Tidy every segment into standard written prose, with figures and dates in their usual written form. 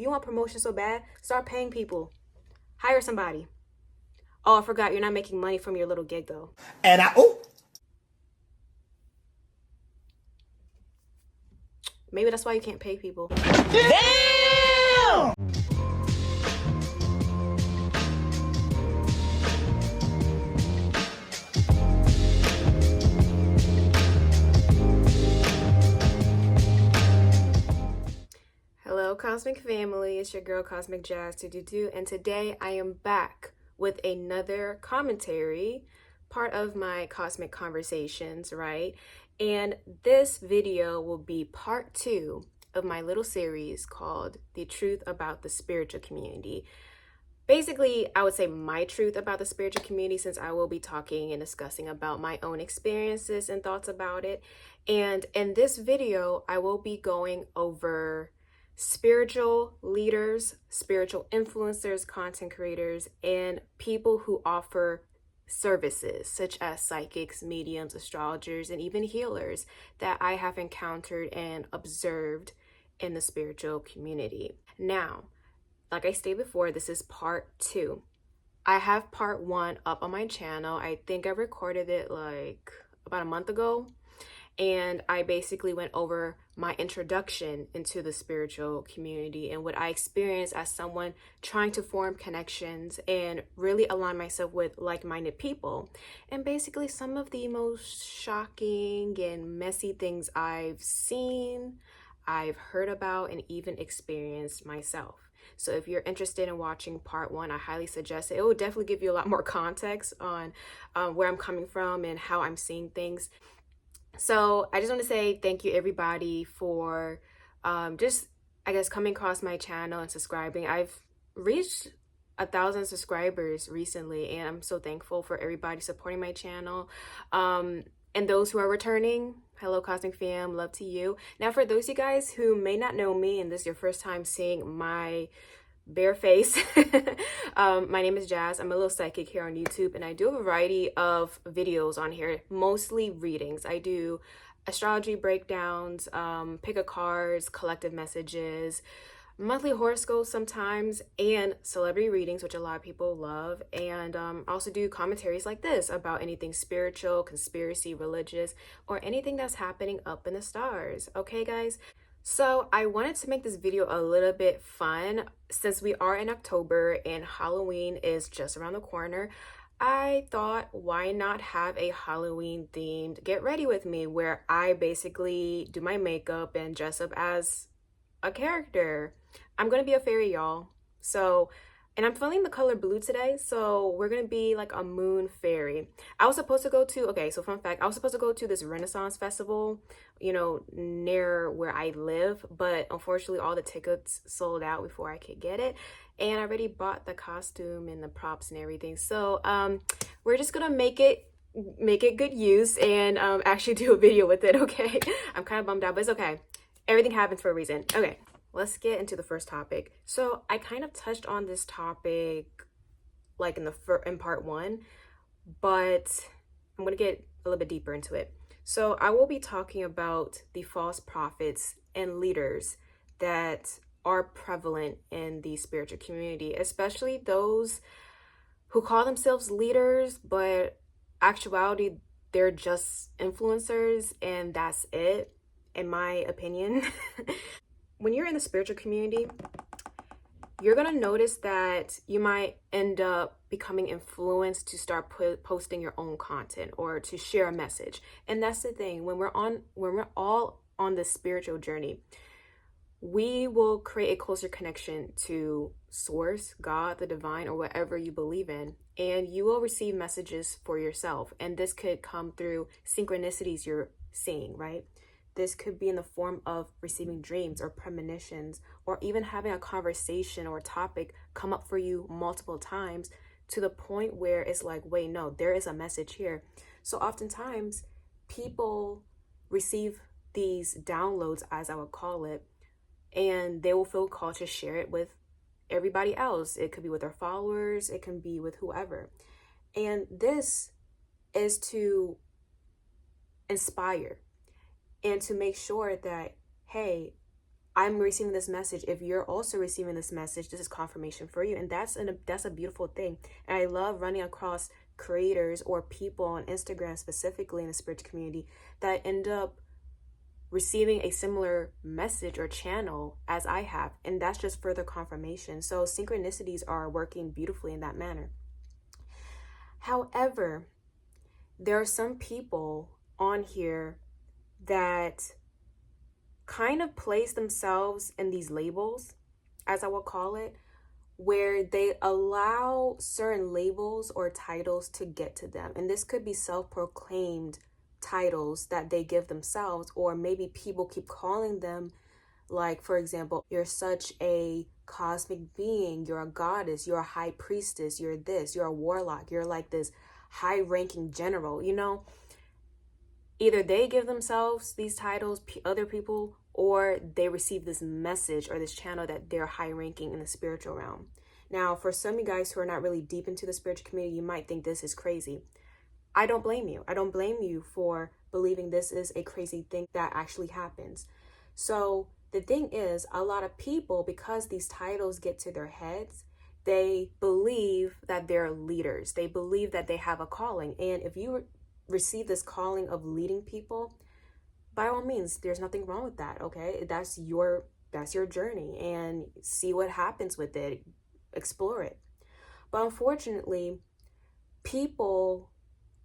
you want promotion so bad, start paying people. Hire somebody. Oh, I forgot, you're not making money from your little gig though. And Maybe that's why you can't pay people. damn! Hello, Cosmic Family. It's your girl, Cosmic Jazz 222, and today I am back with another commentary, part of my Cosmic Conversations, right? And this video will be part 2 of my little series called The Truth About the Spiritual Community. Basically, I would say my truth about the spiritual community, since I will be talking and discussing about my own experiences and thoughts about it. And in this video, I will be going over spiritual leaders, spiritual influencers, content creators, and people who offer services such as psychics, mediums, astrologers, and even healers that I have encountered and observed in the spiritual community. Now, like I stated before, this is part 2. I have part 1 up on my channel. I think I recorded it like about a month ago. And I basically went over my introduction into the spiritual community and what I experienced as someone trying to form connections and really align myself with like-minded people. And basically some of the most shocking and messy things I've seen, I've heard about, and even experienced myself. So if you're interested in watching part 1, I highly suggest it. It will definitely give you a lot more context on where I'm coming from and how I'm seeing things. So I just want to say thank you everybody for just, I guess, coming across my channel and subscribing. I've reached 1,000 subscribers recently, and I'm so thankful for everybody supporting my channel. And those who are returning, hello Cosmic Fam, love to you. Now for those of you guys who may not know me and this is your first time seeing my bare face, my name is Jazz. I'm a little psychic here on YouTube, and I do a variety of videos on here, mostly readings. I do astrology breakdowns, pick a cards, collective messages, monthly horoscopes sometimes, and celebrity readings, which a lot of people love. And also do commentaries like this about anything spiritual, conspiracy, religious, or anything that's happening up in the stars. Okay, guys? So I wanted to make this video a little bit fun since we are in October and Halloween is just around the corner. I thought, why not have a Halloween themed get ready with me where I basically do my makeup and dress up as a character. I'm gonna be a fairy, y'all. So, and I'm feeling the color blue today, so we're gonna be like a moon fairy. I was supposed to go to, okay, so fun fact, I was supposed to go to this Renaissance festival, you know, near where I live, but unfortunately all the tickets sold out before I could get it. And I already bought the costume and the props and everything. So we're just gonna make it good use and actually do a video with it, okay? I'm kind of bummed out, but it's okay. Everything happens for a reason. Okay, let's get into the first topic. So I kind of touched on this topic like in part 1, but I'm gonna get a little bit deeper into it. So I will be talking about the false prophets and leaders that are prevalent in the spiritual community, especially those who call themselves leaders, but actuality, they're just influencers and that's it, in my opinion. When you're in the spiritual community, you're gonna notice that you might end up becoming influenced to start posting your own content or to share a message. And that's the thing, when we're all on this spiritual journey, we will create a closer connection to source, God, the divine, or whatever you believe in, and you will receive messages for yourself. And this could come through synchronicities you're seeing, right? This could be in the form of receiving dreams or premonitions, or even having a conversation or a topic come up for you multiple times to the point where it's like, wait, no, there is a message here. So oftentimes people receive these downloads, as I would call it, and they will feel called to share it with everybody else. It could be with their followers, it can be with whoever. And this is to inspire and to make sure that, hey, I'm receiving this message. If you're also receiving this message, this is confirmation for you. And that's a beautiful thing. And I love running across creators or people on Instagram, specifically in the spiritual community, that end up receiving a similar message or channel as I have. And that's just further confirmation. So synchronicities are working beautifully in that manner. However, there are some people on here that kind of place themselves in these labels, as I will call it, where they allow certain labels or titles to get to them. And this could be self-proclaimed titles that they give themselves, or maybe people keep calling them, like, for example, you're such a cosmic being, you're a goddess, you're a high priestess, you're this, you're a warlock, you're like this high-ranking general, you know? Either they give themselves these titles, other people, or they receive this message or this channel that they're high-ranking in the spiritual realm. Now, for some of you guys who are not really deep into the spiritual community, you might think this is crazy. I don't blame you. I don't blame you for believing this is a crazy thing that actually happens. So the thing is, a lot of people, because these titles get to their heads, they believe that they're leaders. They believe that they have a calling. And if you receive this calling of leading people, by all means, there's nothing wrong with that. Okay, that's your journey, and see what happens with it. Explore it. But unfortunately, people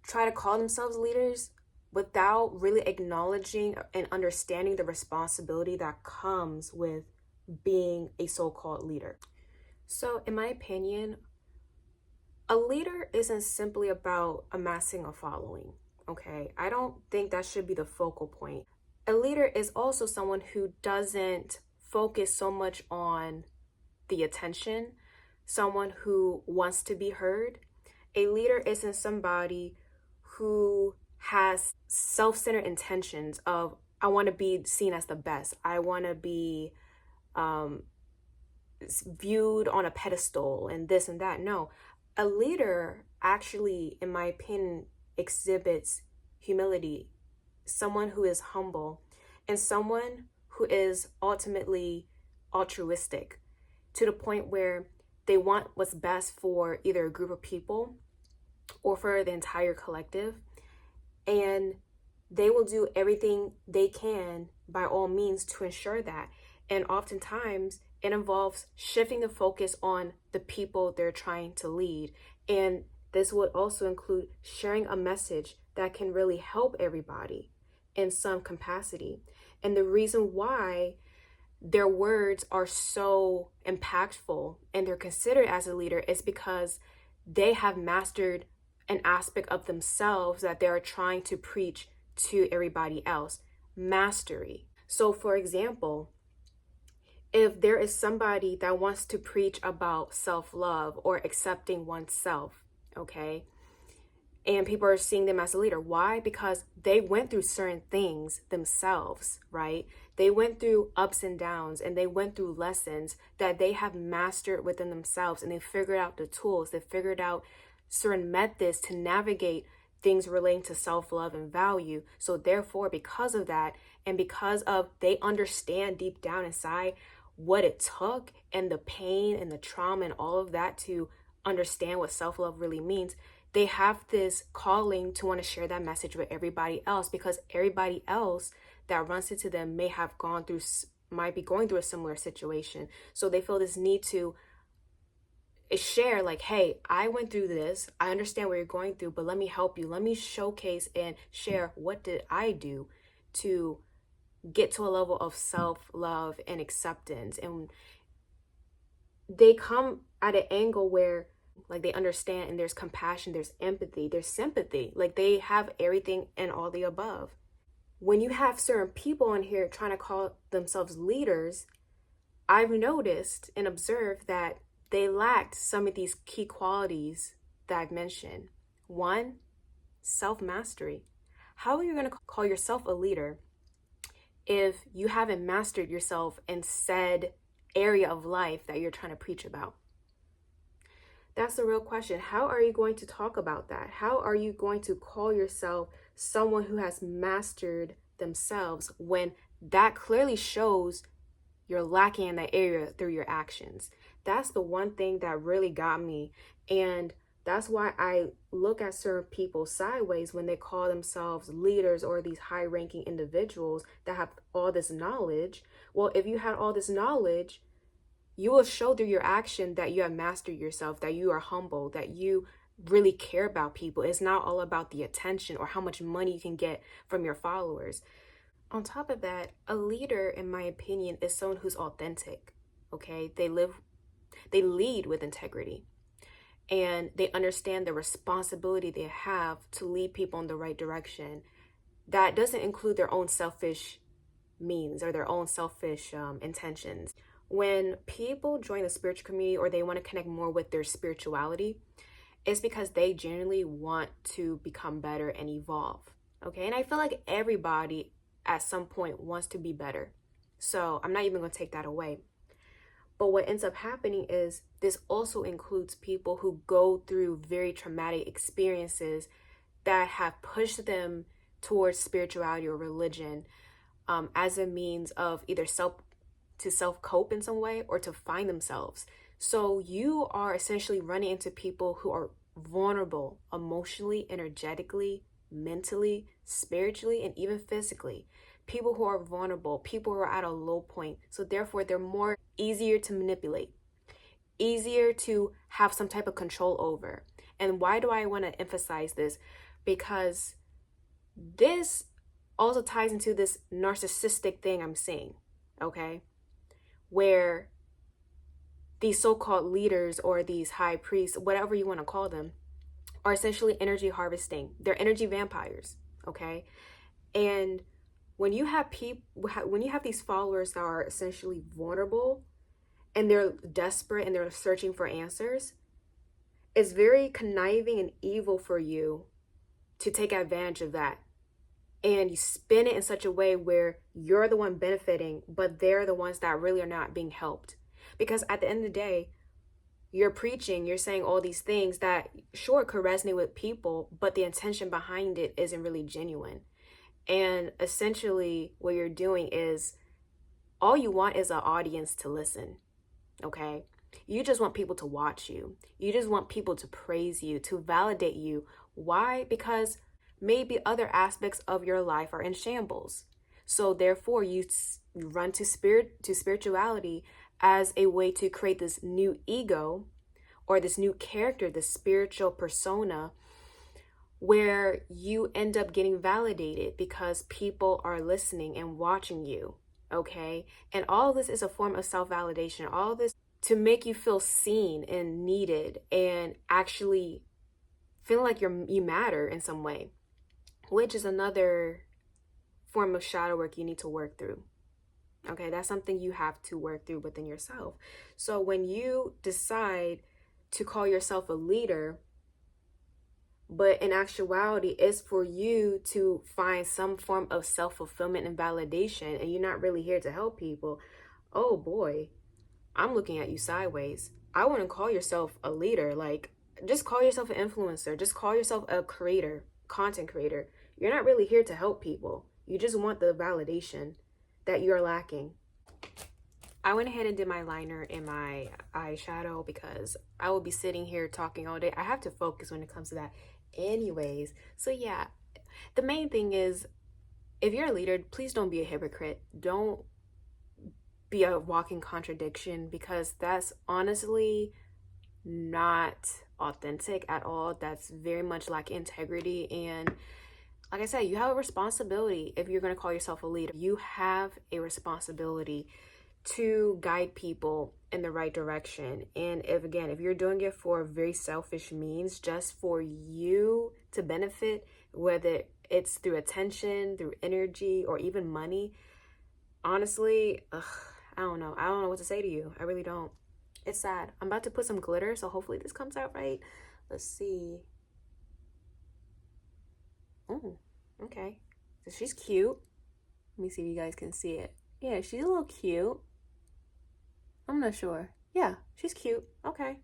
try to call themselves leaders without really acknowledging and understanding the responsibility that comes with being a so-called leader. So in my opinion, a leader isn't simply about amassing a following, okay? I don't think that should be the focal point. A leader is also someone who doesn't focus so much on the attention, someone who wants to be heard. A leader isn't somebody who has self-centered intentions of, I want to be seen as the best. I want to be viewed on a pedestal and this and that. No, a leader actually, in my opinion, exhibits humility, someone who is humble, and someone who is ultimately altruistic, to the point where they want what's best for either a group of people or for the entire collective. And they will do everything they can by all means to ensure that. And oftentimes it involves shifting the focus on the people they're trying to lead. And this would also include sharing a message that can really help everybody in some capacity. And the reason why their words are so impactful and they're considered as a leader is because they have mastered an aspect of themselves that they are trying to preach to everybody else. Mastery. So for example, if there is somebody that wants to preach about self-love or accepting oneself, okay, and people are seeing them as a leader. Why? Because they went through certain things themselves, right? They went through ups and downs, and they went through lessons that they have mastered within themselves, and they figured out the tools. They figured out certain methods to navigate things relating to self-love and value. So therefore, because of that, and because of they understand deep down inside what it took and the pain and the trauma and all of that to understand what self-love really means, they have this calling to want to share that message with everybody else, because everybody else that runs into them might be going through a similar situation. So they feel this need to share, like, hey, I went through this. I understand what you're going through, but let me help you. Let me showcase and share what did I do to get to a level of self-love and acceptance. And they come at an angle where, like, they understand, and there's compassion, there's empathy, there's sympathy. Like, they have everything and all the above. When you have certain people on here trying to call themselves leaders, I've noticed and observed that they lacked some of these key qualities that I've mentioned. One, self-mastery. How are you going to call yourself a leader if you haven't mastered yourself in said area of life that you're trying to preach about? That's the real question. How are you going to talk about that? How are you going to call yourself someone who has mastered themselves when that clearly shows you're lacking in that area through your actions. That's the one thing that really got me. And that's why I look at certain people sideways when they call themselves leaders or these high-ranking individuals that have all this knowledge. Well, if you had all this knowledge, you will show through your action that you have mastered yourself, that you are humble, that you really care about people. It's not all about the attention or how much money you can get from your followers. On top of that, a leader, in my opinion, is someone who's authentic. Okay, they lead with integrity, and they understand the responsibility they have to lead people in the right direction. That doesn't include their own selfish means or their own selfish intentions. When people join the spiritual community or they want to connect more with their spirituality, it's because they genuinely want to become better and evolve. Okay, and I feel like everybody at some point wants to be better. So I'm not even going to take that away. But what ends up happening is this also includes people who go through very traumatic experiences that have pushed them towards spirituality or religion as a means of either self-cope in some way or to find themselves. So you are essentially running into people who are vulnerable emotionally, energetically, mentally, spiritually, and even physically. People who are vulnerable, people who are at a low point. So therefore, they're more easier to manipulate, easier to have some type of control over. And why do I want to emphasize this? Because this also ties into this narcissistic thing I'm seeing, okay? Where these so-called leaders or these high priests, whatever you want to call them, are essentially energy harvesting. They're energy vampires, okay? And when you have these followers that are essentially vulnerable and they're desperate and they're searching for answers, it's very conniving and evil for you to take advantage of that. And you spin it in such a way where you're the one benefiting, but they're the ones that really are not being helped. Because at the end of the day, you're preaching, you're saying all these things that sure could resonate with people, but the intention behind it isn't really genuine. And essentially what you're doing is all you want is an audience to listen, okay? You just want people to watch you. You just want people to praise you, to validate you. Why? Because maybe other aspects of your life are in shambles. So therefore you run to spirituality as a way to create this new ego or this new character, this spiritual persona, where you end up getting validated because people are listening and watching you, okay? And all of this is a form of self-validation. All of this to make you feel seen and needed and actually feeling like you matter in some way, which is another form of shadow work you need to work through. Okay, that's something you have to work through within yourself. So when you decide to call yourself a leader, but in actuality, it's for you to find some form of self-fulfillment and validation, and you're not really here to help people, oh boy, I'm looking at you sideways. I wouldn't call yourself a leader. Like, just call yourself an influencer. Just call yourself a creator, content creator. You're not really here to help people. You just want the validation that you're lacking. I went ahead and did my liner and my eyeshadow because I will be sitting here talking all day. I have to focus when it comes to that anyways. So yeah, the main thing is, if you're a leader, please don't be a hypocrite. Don't be a walking contradiction, because that's honestly not authentic at all. That's very much like integrity. And like I said, you have a responsibility. If you're going to call yourself a leader, you have a responsibility to guide people in the right direction. And if you're doing it for very selfish means, just for you to benefit, whether it's through attention, through energy, or even money, honestly, I don't know what to say to you. I really don't. It's sad. I'm about to put some glitter, so hopefully this comes out right. Let's see. Oh, okay. So she's cute. Let me see if you guys can see it. Yeah, she's a little cute. I'm not sure. Yeah, she's cute. Okay.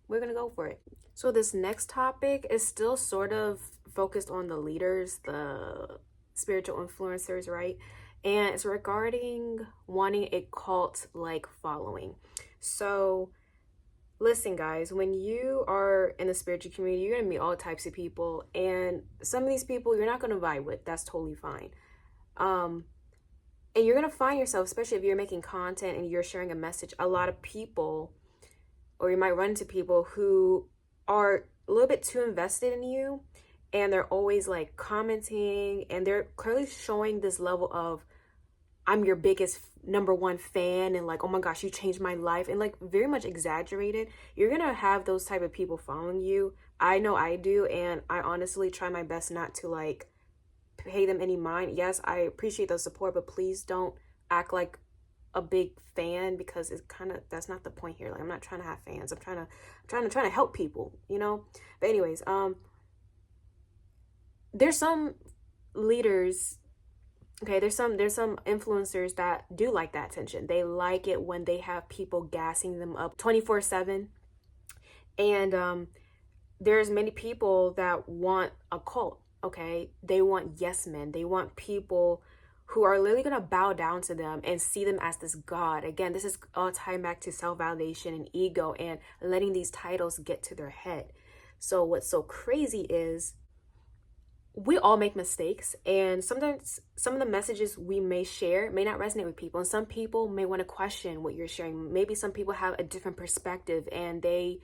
We're gonna go for it. So this next topic is still sort of focused on the leaders, the spiritual influencers, right? and it's regarding wanting a cult-like following. So listen, guys, when you are in the spiritual community, you're going to meet all types of people, and some of these people you're not going to vibe with. That's totally fine. And you're going to find yourself, especially if you're making content and you're sharing a message, a lot of people, or you might run into people who are a little bit too invested in you, and they're always like commenting, and they're clearly showing this level of, I'm your biggest number one fan, and like, oh my gosh, you changed my life, and like very much exaggerated. You're gonna have those type of people following you. I know I do, and I honestly try my best not to like pay them any mind. Yes, I appreciate the support, but please don't act like a big fan, because it's kind of, that's not the point here. Like, I'm not trying to have fans. I'm trying to help people, you know. But anyways, there's some leaders. Okay, there's some influencers that do like that attention. They like it when they have people gassing them up 24/7. And there's many people that want a cult, okay? They want yes men. They want people who are literally going to bow down to them and see them as this god. Again, this is all tying back to self-validation and ego and letting these titles get to their head. So what's so crazy is we all make mistakes, and sometimes some of the messages we may share may not resonate with people, and some people may want to question what you're sharing. Maybe some people have a different perspective, and they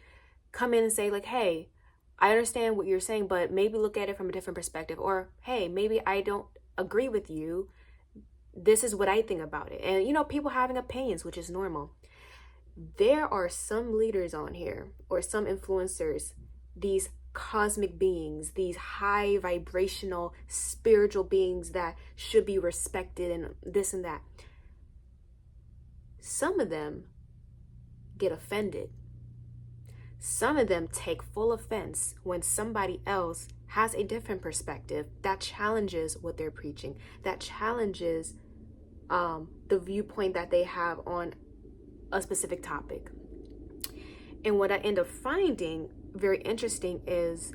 come in and say like, hey, I understand what you're saying, but maybe look at it from a different perspective. Or, hey, maybe I don't agree with you. This is what I think about it. And, you know, people having opinions, which is normal. There are some leaders on here, or some influencers, these cosmic beings, these high vibrational spiritual beings that should be respected and this and that. Some of them get offended. Some of them take full offense when somebody else has a different perspective that challenges what they're preaching, that challenges the viewpoint that they have on a specific topic. And what I end up finding very interesting is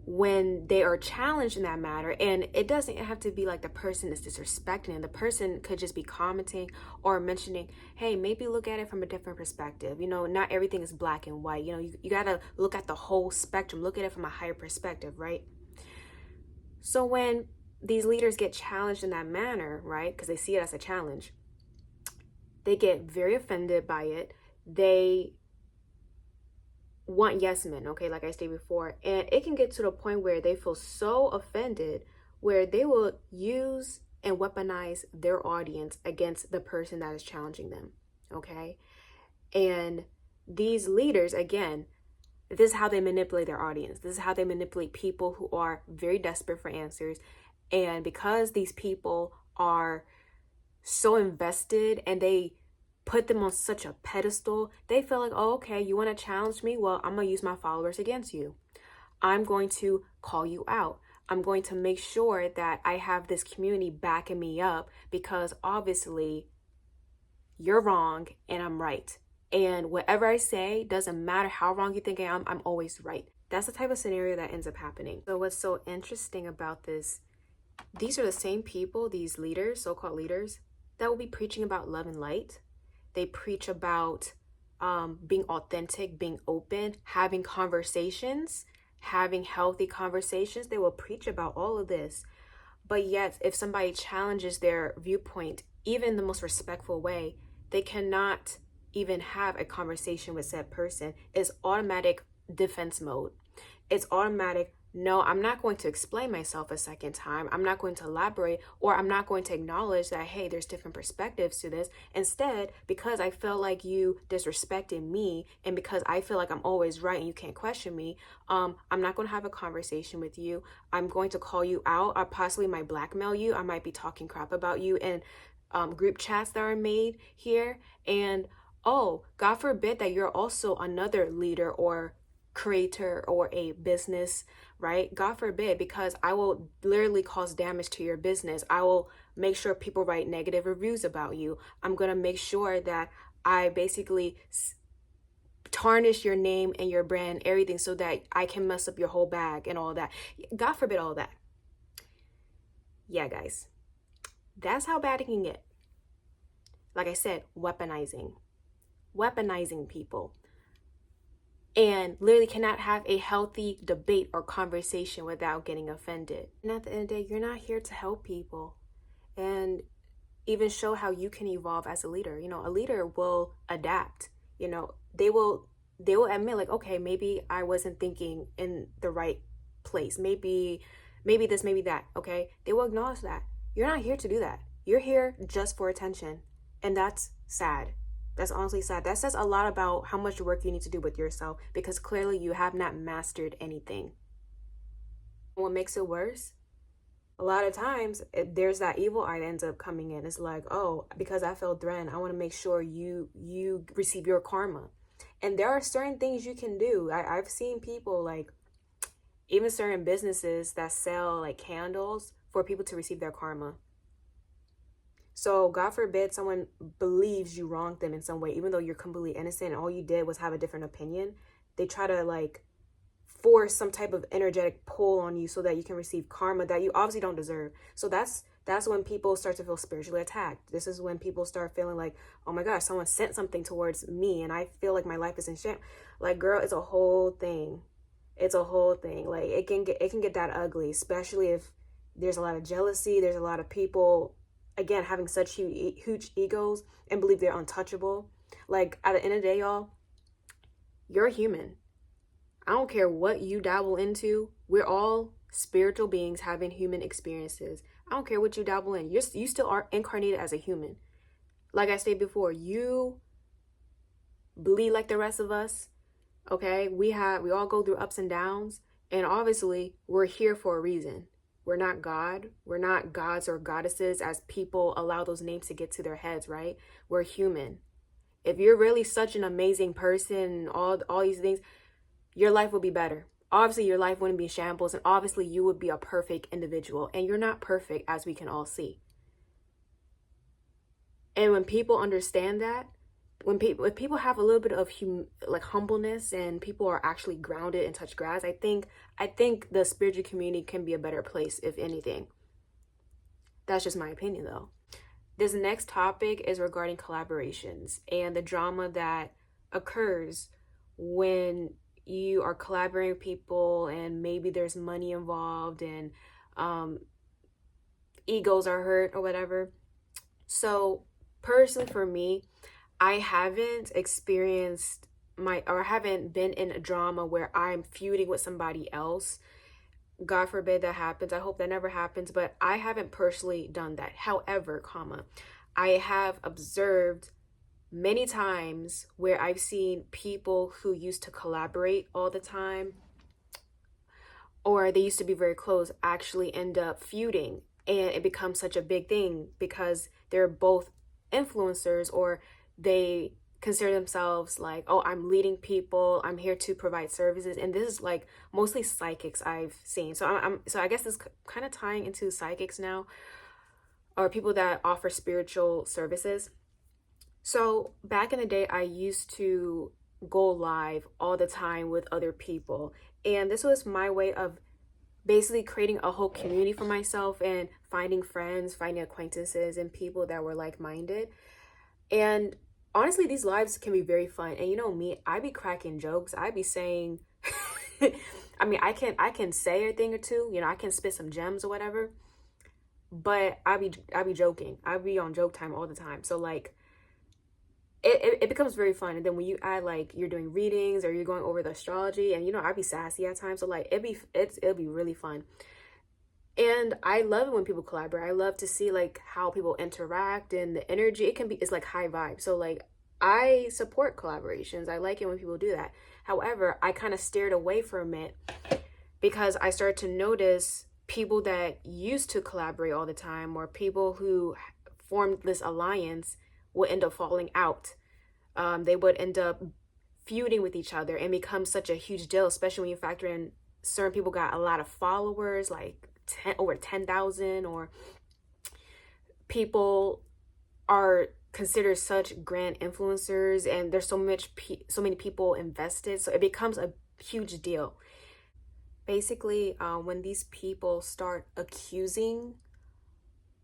when they are challenged in that matter, and it doesn't have to be like the person is disrespecting, and the person could just be commenting or mentioning, hey, maybe look at it from a different perspective. You know, not everything is black and white. You know, you got to look at the whole spectrum, look at it from a higher perspective, right? So when these leaders get challenged in that manner, right, because they see it as a challenge, they get very offended by it. They want yes men, okay, like I stated before, and it can get to the point where they feel so offended where they will use and weaponize their audience against the person that is challenging them, okay? And these leaders, again, this is how they manipulate their audience. This is how they manipulate people who are very desperate for answers. And because these people are so invested and they put them on such a pedestal, they feel like, oh, okay, you want to challenge me? Well, I'm going to use my followers against you. I'm going to call you out. I'm going to make sure that I have this community backing me up, because obviously you're wrong and I'm right. And whatever I say, doesn't matter how wrong you think I am, I'm always right. That's the type of scenario that ends up happening. So what's so interesting about this, these are the same people, these leaders, so-called leaders, that will be preaching about love and light. They preach about being authentic, being open, having conversations, having healthy conversations. They will preach about all of this. But yet, if somebody challenges their viewpoint, even in the most respectful way, they cannot even have a conversation with said person. It's automatic defense mode. It's automatic, no, I'm not going to explain myself a second time. I'm not going to elaborate, or I'm not going to acknowledge that, hey, there's different perspectives to this. Instead, because I feel like you disrespected me, and because I feel like I'm always right and you can't question me, I'm not going to have a conversation with you. I'm going to call you out. I possibly might blackmail you. I might be talking crap about you in group chats that are made here. And, oh, God forbid that you're also another leader or creator or a business, right? God forbid, because I will literally cause damage to your business. I will make sure people write negative reviews about you. I'm going to make sure that I basically tarnish your name and your brand, everything, so that I can mess up your whole bag and all that. God forbid all that. Yeah, guys. That's how bad it can get. Like I said, weaponizing people, and literally cannot have a healthy debate or conversation without getting offended. And at the end of the day, you're not here to help people and even show how you can evolve as a leader. You know, a leader will adapt. You know, they will admit, like, okay, maybe I wasn't thinking in the right place. Maybe this, maybe that. Okay, they will acknowledge that. You're not here to do that. You're here just for attention, and that's sad. That's honestly sad. That says a lot about how much work you need to do with yourself, because clearly you have not mastered anything. What makes it worse, a lot of times there's that evil eye that ends up coming in. It's like, oh, because I felt threatened, I want to make sure you receive your karma. And there are certain things you can do. I've seen people, like, even certain businesses that sell like candles for people to receive their karma. So God forbid someone believes you wronged them in some way, even though you're completely innocent and all you did was have a different opinion. They try to like force some type of energetic pull on you so that you can receive karma that you obviously don't deserve. So that's when people start to feel spiritually attacked. This is when people start feeling like, oh my gosh, someone sent something towards me and I feel like my life is in shame. Like, girl, it's a whole thing. It's a whole thing. Like, it can get that ugly, especially if there's a lot of jealousy. There's a lot of people, again, having such huge egos and believe they're untouchable. Like, at the end of the day, y'all, you're human. I don't care what you dabble into. We're all spiritual beings having human experiences. I don't care what you dabble in. You still are incarnated as a human. Like I said before, you bleed like the rest of us. Okay? We all go through ups and downs. And obviously, we're here for a reason. We're not God. We're not gods or goddesses as people allow those names to get to their heads, right? We're human. If you're really such an amazing person, all these things, your life would be better. Obviously, your life wouldn't be in shambles, and obviously you would be a perfect individual, and you're not perfect, as we can all see. And when people understand that, if people have a little bit of humbleness, and people are actually grounded and touch grass, I think the spiritual community can be a better place, if anything. That's just my opinion, though. This next topic is regarding collaborations and the drama that occurs when you are collaborating with people and maybe there's money involved and egos are hurt or whatever. So personally, for me, I haven't experienced haven't been in a drama where I'm feuding with somebody else. God forbid that happens. I hope that never happens, but I haven't personally done that. However, I have observed many times where I've seen people who used to collaborate all the time, or they used to be very close, actually end up feuding. And it becomes such a big thing because they're both influencers, or they consider themselves like, oh, I'm leading people, I'm here to provide services. And this is like mostly psychics I've seen. So I guess this kind of tying into psychics now, or people that offer spiritual services. So back in the day, I used to go live all the time with other people. And this was my way of basically creating a whole community for myself and finding friends, finding acquaintances, and people that were like-minded. And honestly, these lives can be very fun. And you know me, I be cracking jokes. I be saying, I mean, I can say a thing or two, you know, I can spit some gems or whatever, but I be joking. I be on joke time all the time. So like, it becomes very fun. And then when you add like you're doing readings or you're going over the astrology, and you know, I'd be sassy at times, so like it'll be really fun. And I love it when people collaborate. I love to see like how people interact and the energy. It's like high vibe. So like, I support collaborations. I like it when people do that. However, I kind of steered away from it because I started to notice people that used to collaborate all the time, or people who formed this alliance, would end up falling out. They would end up feuding with each other and become such a huge deal, especially when you factor in certain people got a lot of followers, like over 10,000, or people are considered such grand influencers, and there's so many people invested, so it becomes a huge deal. Basically, when these people start accusing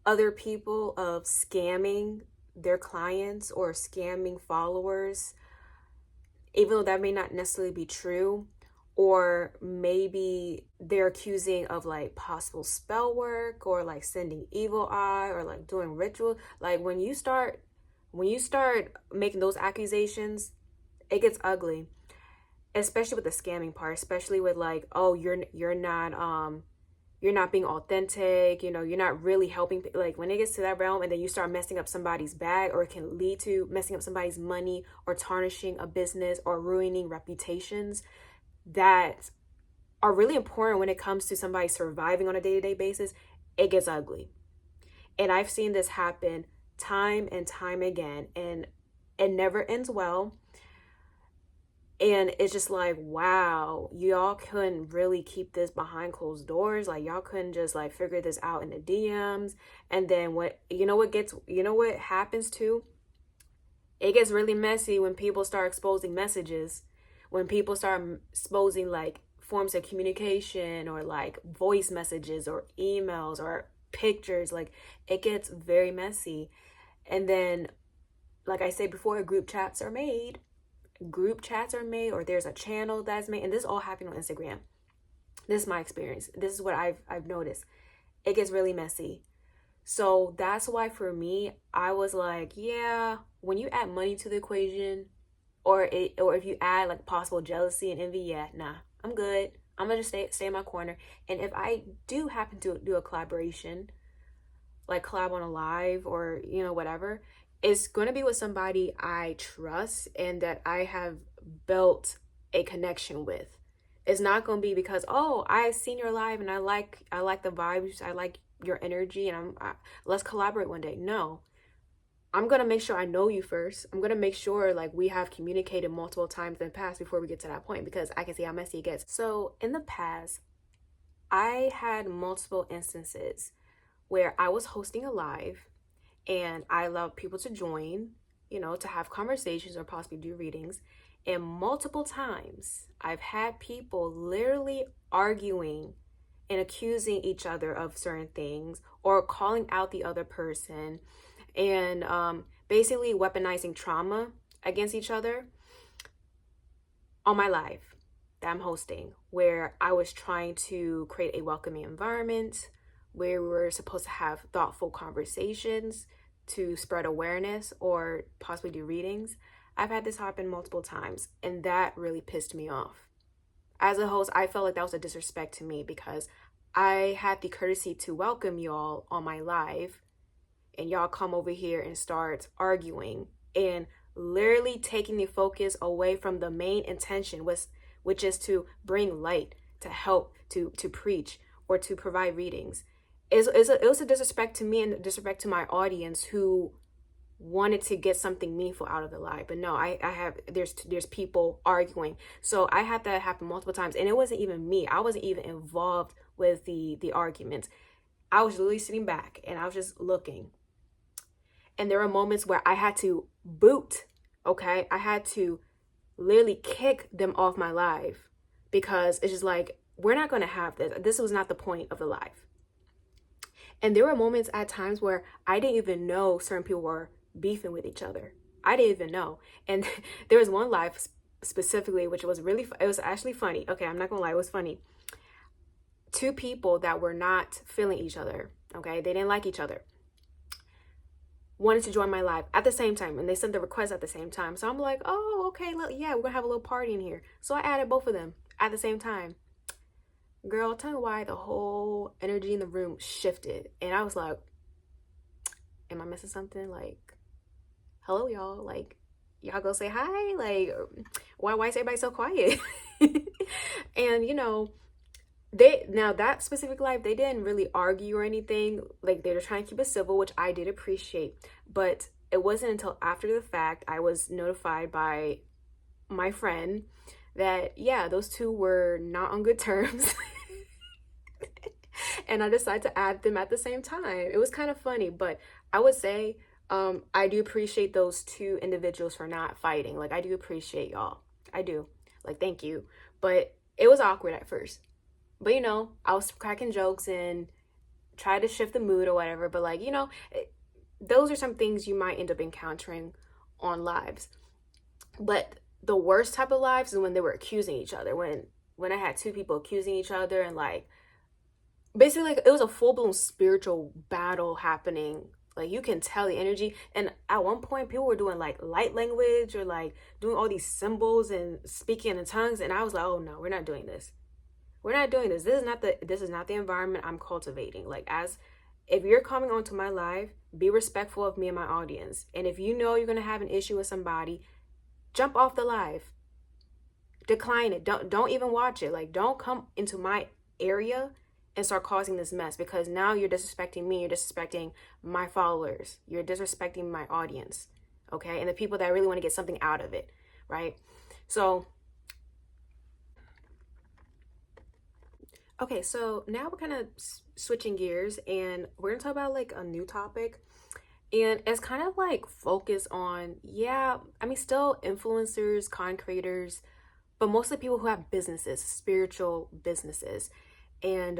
other people of scamming their clients or scamming followers, even though that may not necessarily be true. Or maybe they're accusing of like possible spell work or like sending evil eye or like doing ritual. Like when you start making those accusations, it gets ugly, especially with the scamming part, especially with like, oh, you're not being authentic, you know, you're not really helping. Like when it gets to that realm and then you start messing up somebody's bag, or it can lead to messing up somebody's money or tarnishing a business or ruining reputations that are really important when it comes to somebody surviving on a day-to-day basis, it gets ugly. And I've seen this happen time and time again, and it never ends well. And it's just like, wow, y'all couldn't really keep this behind closed doors. Like y'all couldn't just like figure this out in the DMs. And then what happens too? It gets really messy when people start exposing messages, when people start exposing like forms of communication or like voice messages or emails or pictures. Like it gets very messy. And then, like I said before, group chats are made, or there's a channel that's made, and this all happened on Instagram. This is my experience. This is what I've noticed. It gets really messy. So that's why for me, I was like, yeah, when you add money to the equation, or if you add like possible jealousy and envy, yeah, nah, I'm good. I'm gonna just stay in my corner. And if I do happen to do a collaboration, like collab on a live or whatever, it's going to be with somebody I trust and that I have built a connection with. It's not going to be because, oh, I seen your live and I like the vibes, I like your energy, and let's collaborate one day. No, I'm going to make sure I know you first. I'm going to make sure like we have communicated multiple times in the past before we get to that point, because I can see how messy it gets. So in the past, I had multiple instances where I was hosting a live and I allowed people to join, to have conversations or possibly do readings. And multiple times I've had people literally arguing and accusing each other of certain things or calling out the other person and basically weaponizing trauma against each other on my live that I'm hosting, where I was trying to create a welcoming environment where we were supposed to have thoughtful conversations to spread awareness or possibly do readings. I've had this happen multiple times, and that really pissed me off. As a host, I felt like that was a disrespect to me, because I had the courtesy to welcome y'all on my live, and y'all come over here and start arguing and literally taking the focus away from the main intention, which is to bring light, to help, to preach, or to provide readings. It was a disrespect to me and a disrespect to my audience who wanted to get something meaningful out of the live. But no, there's people arguing. So I had that happen multiple times, and it wasn't even me. I wasn't even involved with the arguments. I was literally sitting back and I was just looking. And there were moments where I had to boot, okay? I had to literally kick them off my live, because it's just like, we're not going to have this. This was not the point of the live. And there were moments at times where I didn't even know certain people were beefing with each other. I didn't even know. And there was one live specifically, which was it was actually funny. Okay, I'm not gonna lie, it was funny. Two people that were not feeling each other, okay, they didn't like each other, wanted to join my live at the same time, and they sent the request at the same time. So I'm like, oh, okay, yeah, we're gonna have a little party in here. So I added both of them at the same time. Girl, tell me why the whole energy in the room shifted. And I was like, am I missing something? Like, hello, y'all. Like, y'all go say hi. Like, why is everybody so quiet? And, that specific live, they didn't really argue or anything. Like, they were trying to keep it civil, which I did appreciate. But it wasn't until after the fact I was notified by my friend that, yeah, those two were not on good terms. And I decided to add them at the same time. It was kind of funny, but I would say I do appreciate those two individuals for not fighting. Like, I do appreciate y'all. I do. Like, thank you. But it was awkward at first. But, I was cracking jokes and try to shift the mood or whatever. But like, those are some things you might end up encountering on lives. But the worst type of lives is when they were accusing each other. When I had two people accusing each other, and like basically like it was a full-blown spiritual battle happening. Like you can tell the energy. And at one point people were doing like light language or like doing all these symbols and speaking in tongues, and I was like, oh no, we're not doing this. We're not doing this. This is not the environment I'm cultivating. Like, as if you're coming onto my live, be respectful of me and my audience. And if you know you're gonna have an issue with somebody, jump off the live. Decline it. Don't even watch it. Like, don't come into my area and start causing this mess, because now you're disrespecting me, you're disrespecting my followers, you're disrespecting my audience, okay? And the people that really want to get something out of it, right? So okay, so now we're kind of switching gears, and we're gonna talk about like a new topic. And it's kind of like focus on, yeah, I mean, still influencers, content creators, but mostly people who have businesses, spiritual businesses. And,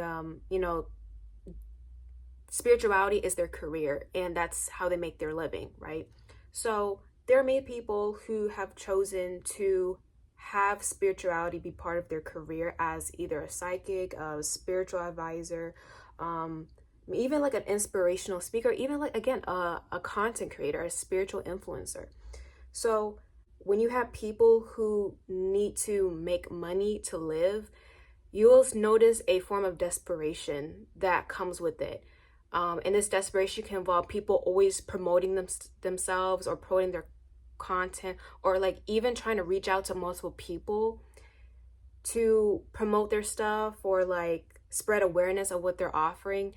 spirituality is their career, and that's how they make their living, right? So there are many people who have chosen to have spirituality be part of their career as either a psychic, a spiritual advisor, even like an inspirational speaker, even like, again, a content creator, a spiritual influencer. So when you have people who need to make money to live, you will notice a form of desperation that comes with it. And this desperation can involve people always promoting themselves or promoting their content, or like even trying to reach out to multiple people to promote their stuff or like spread awareness of what they're offering.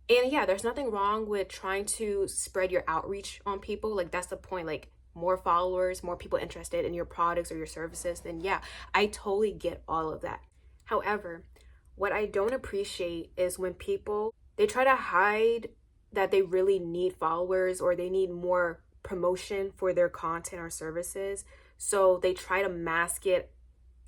And yeah, there's nothing wrong with trying to spread your outreach on people. Like, that's the point. Like, more followers, more people interested in your products or your services, then yeah, I totally get all of that. However, what I don't appreciate is when people, they try to hide that they really need followers or they need more promotion for their content or services. So they try to mask it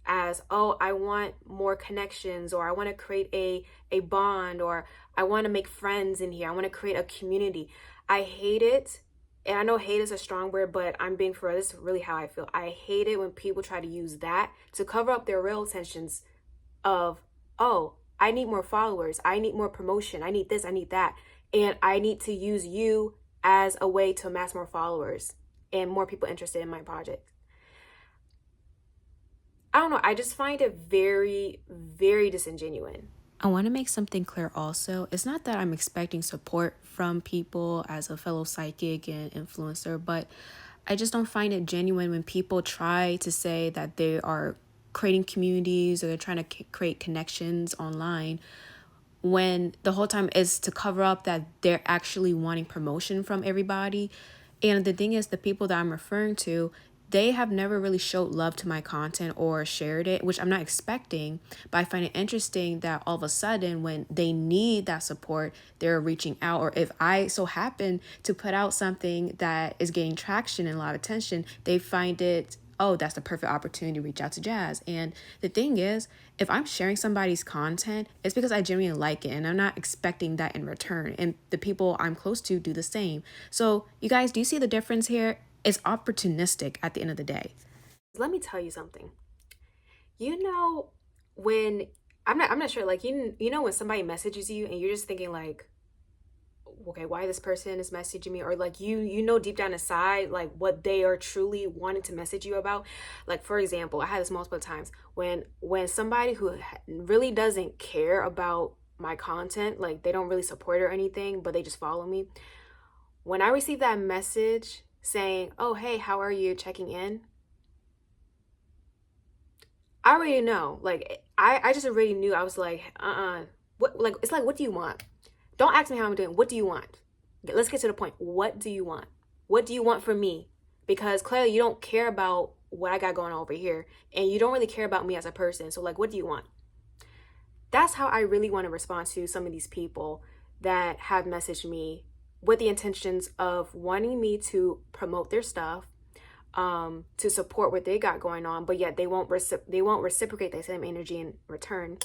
as, oh, I want more connections, or I want to create a bond, or I want to make friends in here. I want to create a community. I hate it. And I know hate is a strong word, but I'm being for real. This is really how I feel. I hate it when people try to use that to cover up their real intentions of, oh, I need more followers, I need more promotion, I need this, I need that, and I need to use you as a way to amass more followers and more people interested in my project. I don't know, I just find it very, very disingenuous. I want to make something clear also. It's not that I'm expecting support from people as a fellow psychic and influencer, but I just don't find it genuine when people try to say that they are creating communities or they're trying to create connections online, when the whole time is to cover up that they're actually wanting promotion from everybody. And the thing is, the people that I'm referring to, they have never really showed love to my content or shared it, which I'm not expecting, but I find it interesting that all of a sudden when they need that support, they're reaching out. Or if I so happen to put out something that is getting traction and a lot of attention, they find it, oh, that's the perfect opportunity to reach out to Jazz. And the thing is, if I'm sharing somebody's content, it's because I genuinely like it, and I'm not expecting that in return. And the people I'm close to do the same. So you guys, do you see the difference here? It's opportunistic at the end of the day. Let me tell you something. You know, when I'm not sure, like, you know when somebody messages you and you're just thinking like, okay, why this person is messaging me, or like you know deep down inside like what they are truly wanting to message you about. Like, for example, I had this multiple times when somebody who really doesn't care about my content, like they don't really support or anything, but they just follow me, when I receive that message saying, oh hey, how are you, checking in, I already know. Like, I just already knew. I was like, what, like, it's like, what do you want? Don't ask me how I'm doing. What do you want? Let's get to the point. What do you want? What do you want from me? Because clearly you don't care about what I got going on over here, and you don't really care about me as a person. So like, what do you want? That's how I really want to respond to some of these people that have messaged me with the intentions of wanting me to promote their stuff, to support what they got going on, but yet they won't reciprocate that same energy in return.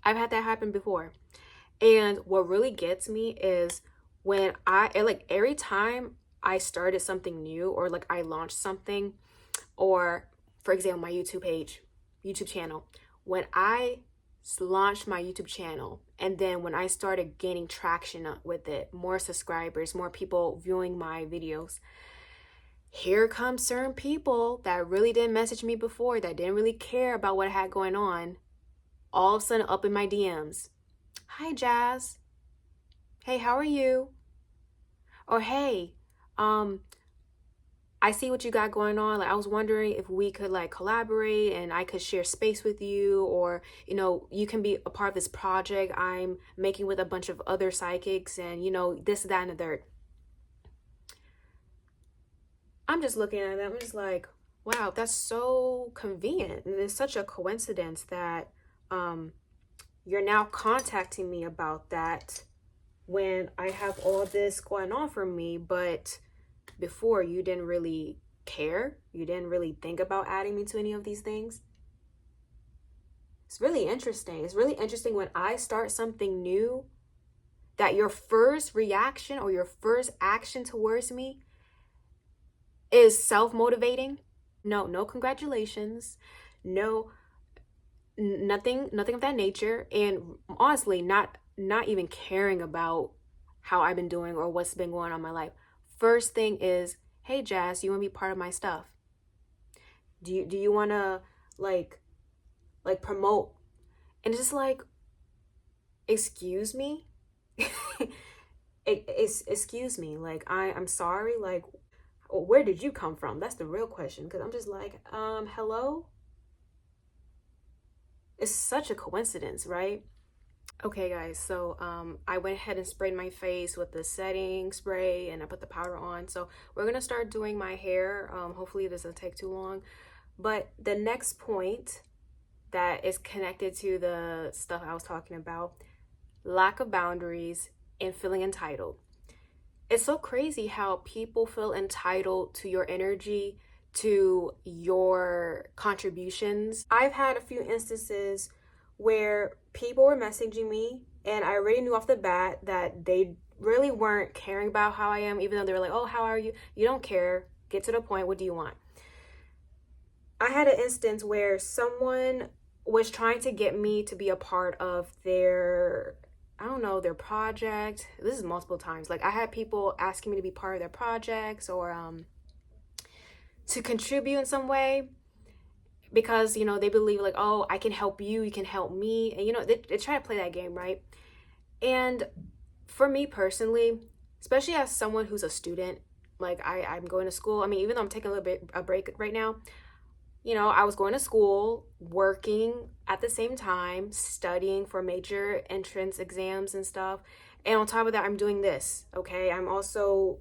I've had that happen before. And what really gets me is when like every time I started something new, or like I launched something, or for example, my YouTube channel, when I launched my YouTube channel, and then when I started gaining traction with it, more subscribers, more people viewing my videos, here comes certain people that really didn't message me before, that didn't really care about what I had going on, all of a sudden up in my DMs. Hi, Jazz. Hey, how are you? Or hey, um, I see what you got going on. Like, I was wondering if we could like collaborate and I could share space with you, or, you know, you can be a part of this project I'm making with a bunch of other psychics, and, you know, this, that, and the third. I'm just looking at them. I'm just like, wow, that's so convenient. And it's such a coincidence that you're now contacting me about that when I have all this going on for me. But before, you didn't really care. You didn't really think about adding me to any of these things. It's really interesting. It's really interesting when I start something new, that your first reaction or your first action towards me is self-motivating. No congratulations. No, nothing of that nature. And honestly, not even caring about how I've been doing or what's been going on in my life. First thing is, hey Jazz, you want to be part of my stuff? Do you want to like promote? And it's just like, excuse me. Excuse me, like I'm sorry, like where did you come from? That's the real question, because I'm just like, hello. It's such a coincidence, right? Okay, guys, so I went ahead and sprayed my face with the setting spray, and I put the powder on. So we're gonna start doing my hair. Hopefully it doesn't take too long. But the next point that is connected to the stuff I was talking about, lack of boundaries and feeling entitled. It's so crazy how people feel entitled to your energy, to your contributions. I've had a few instances where people were messaging me, and I already knew off the bat that they really weren't caring about how I am, even though they were like, oh, how are you? You don't care. Get to the point. What do you want? I had an instance where someone was trying to get me to be a part of their, I don't know, their project. This is multiple times. Like, I had people asking me to be part of their projects, or to contribute in some way, because, you know, they believe like, oh, I can help you, you can help me. And, you know, they try to play that game, right? And for me personally, especially as someone who's a student, like I'm going to school. I mean, even though I'm taking a little bit a break right now, you know, I was going to school, working at the same time, studying for major entrance exams and stuff. And on top of that, I'm doing this, okay? I'm also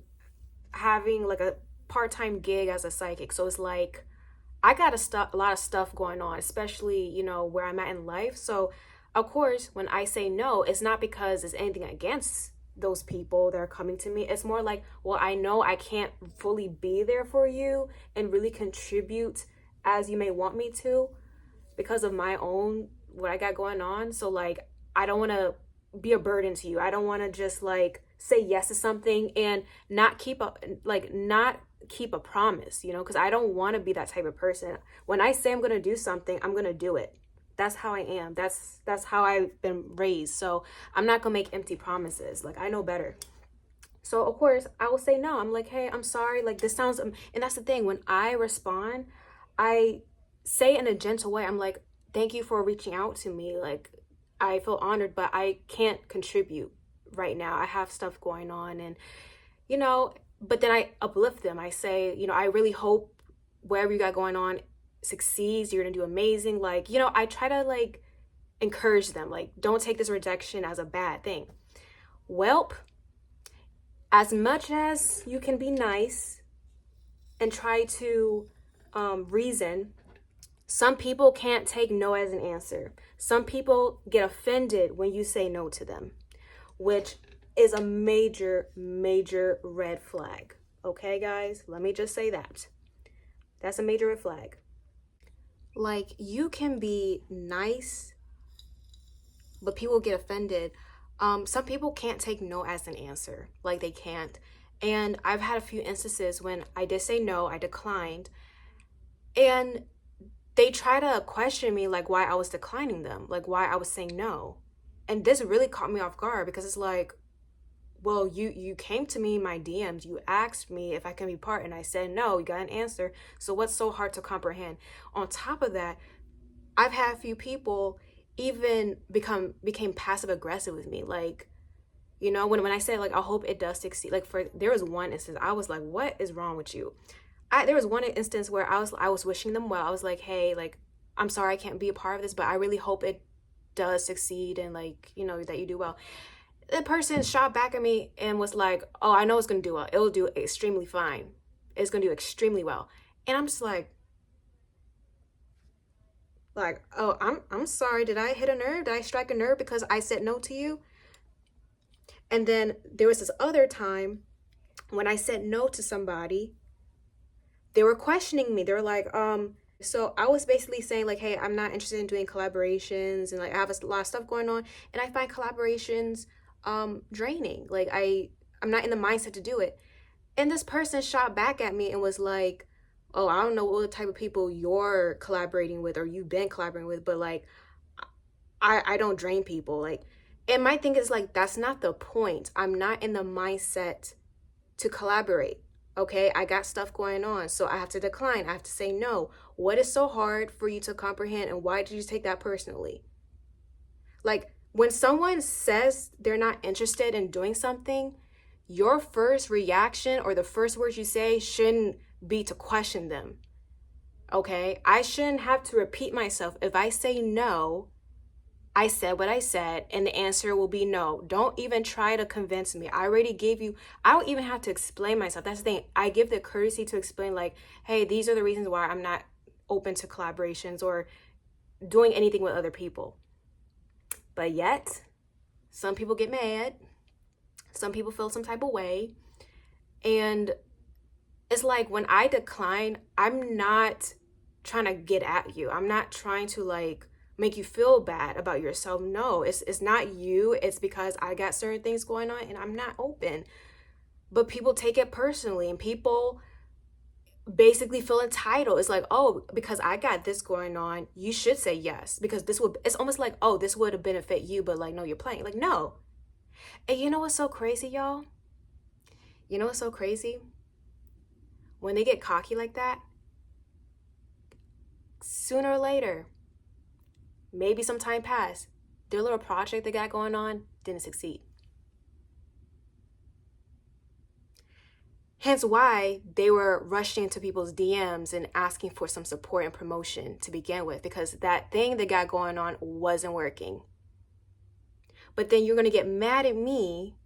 having like a part-time gig as a psychic. So it's like I got a lot of stuff going on, especially, you know, where I'm at in life. So, of course, when I say no, it's not because it's anything against those people that are coming to me. It's more like, well, I know I can't fully be there for you and really contribute as you may want me to, because of my own what I got going on. So like, I don't want to be a burden to you. I don't want to just like say yes to something and not keep a promise, you know, because I don't want to be that type of person. When I say I'm going to do something, I'm going to do it. That's how I am. That's how I've been raised. So I'm not going to make empty promises. Like, I know better. So of course I will say no. I'm like, hey, I'm sorry. Like, this sounds, and that's the thing. When I respond, I say in a gentle way. I'm like, thank you for reaching out to me. Like, I feel honored, but I can't contribute right now. I have stuff going on, and, you know, but then I uplift them. I say, you know, I really hope whatever you got going on succeeds. You're gonna do amazing. Like, you know, I try to like encourage them. Like, don't take this rejection as a bad thing. Welp, as much as you can be nice and try to reason, some people can't take no as an answer. Some people get offended when you say no to them, which is a major, major red flag. Okay, guys, let me just say that. That's a major red flag. Like, you can be nice, but people get offended. Some people can't take no as an answer. Like, they can't. And I've had a few instances when I did say no, I declined, and they try to question me, like, why I was declining them, like why I was saying no. And this really caught me off guard, because it's like, well, you came to me in my DMs, you asked me if I can be part, and I said no, you got an answer. So what's so hard to comprehend? On top of that, I've had a few people even became passive aggressive with me. Like, when I said, like, I hope it does succeed. Like, there was one instance I was like, what is wrong with you? There was one instance where I was wishing them well. I was like, hey, like, I'm sorry I can't be a part of this, but I really hope it does succeed, and, like, that you do well. The person shot back at me and was like, oh, I know it's gonna do well. It'll do extremely fine. It's gonna do extremely well. And I'm just like, oh, I'm sorry. Did I hit a nerve? Did I strike a nerve because I said no to you? And then there was this other time when I said no to somebody. They were questioning me. They were like, so I was basically saying, like, hey, I'm not interested in doing collaborations, and, like, I have a lot of stuff going on, and I find collaborations draining. Like, I'm not in the mindset to do it. And this person shot back at me and was like, oh, I don't know what type of people you're collaborating with or you've been collaborating with, but, like, I don't drain people. Like, and my thing is, like, that's not the point. I'm not in the mindset to collaborate. Okay, I got stuff going on, so I have to decline. I have to say no. What is so hard for you to comprehend, and why did you take that personally? Like, when someone says they're not interested in doing something, your first reaction or the first words you say shouldn't be to question them. Okay, I shouldn't have to repeat myself. If I say no, I said what I said, and the answer will be no. Don't even try to convince me. I already gave you, I don't even have to explain myself. That's the thing. I give the courtesy to explain, like, hey, these are the reasons why I'm not open to collaborations or doing anything with other people. But yet, some people get mad. Some people feel some type of way. And it's like, when I decline, I'm not trying to get at you. I'm not trying to, like, make you feel bad about yourself. No, it's not you. It's because I got certain things going on and I'm not open. But people take it personally, and people basically feel entitled. It's like, oh, because I got this going on, you should say yes, because it's almost like, oh, this would have benefit you, but, like, no, you're playing. Like, no. And you know what's so crazy, y'all? You know what's so crazy? When they get cocky like that, sooner or later, maybe some time passed, their little project they got going on didn't succeed. Hence why they were rushing into people's DMs and asking for some support and promotion to begin with, because that thing they got going on wasn't working. But then you're going to get mad at me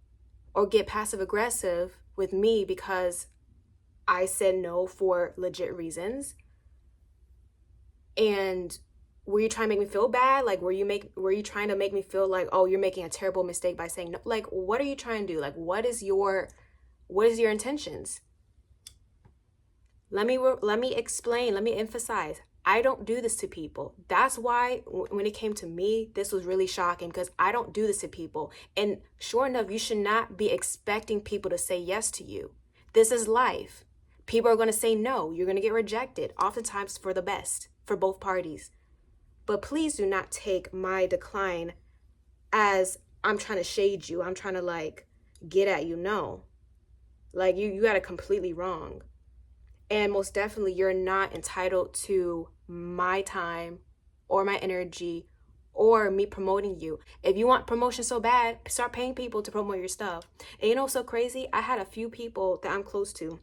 or get passive aggressive with me because I said no for legit reasons. And were you trying to make me feel bad? Like, were you trying to make me feel like, oh, you're making a terrible mistake by saying no? Like, what are you trying to do? Like, what is your intentions? Let me explain. Let me emphasize. I don't do this to people. That's why when it came to me, this was really shocking, because I don't do this to people. And sure enough, you should not be expecting people to say yes to you. This is life. People are going to say no. You're going to get rejected, oftentimes for the best, for both parties. But please do not take my decline as I'm trying to shade you. I'm trying to, like, get at you. No. Like, you got it completely wrong. And most definitely, you're not entitled to my time or my energy or me promoting you. If you want promotion so bad, start paying people to promote your stuff. And you know what's so crazy? I had a few people that I'm close to.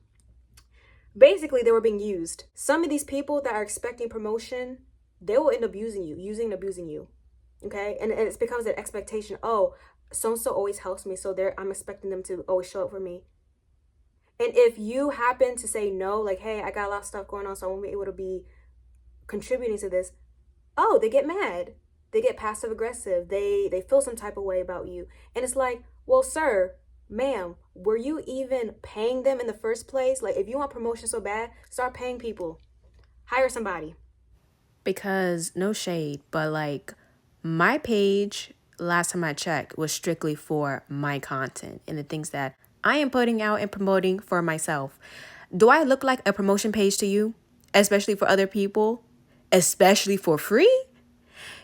Basically, they were being used. Some of these people that are expecting promotion, they will end up using and abusing you. Okay? And it becomes an expectation. Oh, so-and-so always helps me, so I'm expecting them to always show up for me. And if you happen to say no, like, hey, I got a lot of stuff going on, so I won't be able to be contributing to this, oh, they get mad. They get passive aggressive. They feel some type of way about you. And it's like, well, sir, ma'am, were you even paying them in the first place? Like, if you want promotion so bad, start paying people. Hire somebody. Because, no shade, but, like, my page, last time I checked, was strictly for my content and the things that I am putting out and promoting for myself. Do I look like a promotion page to you? Especially for other people? Especially for free?